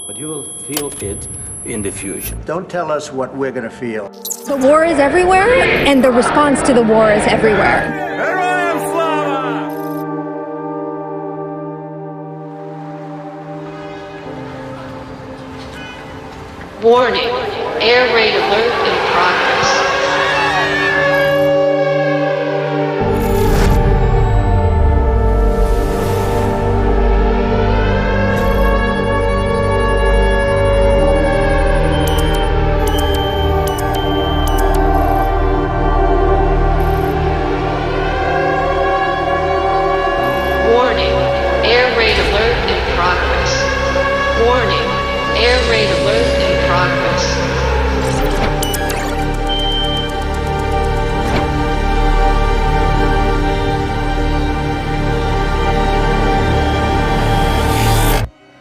but you will feel it in the future. Don't tell us what we're going to feel. The war is everywhere, and the response to the war is everywhere. Warning, air raid alert in progress. Warning, air raid alert in progress. Warning, air raid alert in progress.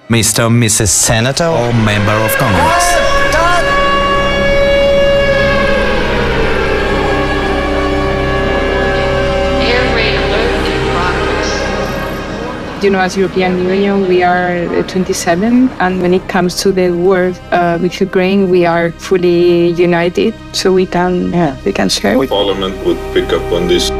Mr. and Mrs. Senator or Member of Congress. Air raid alert in progress. You know, as European Union, we are 27, and when it comes to the war with Ukraine, we are fully united, so we can share. Parliament would pick up on this.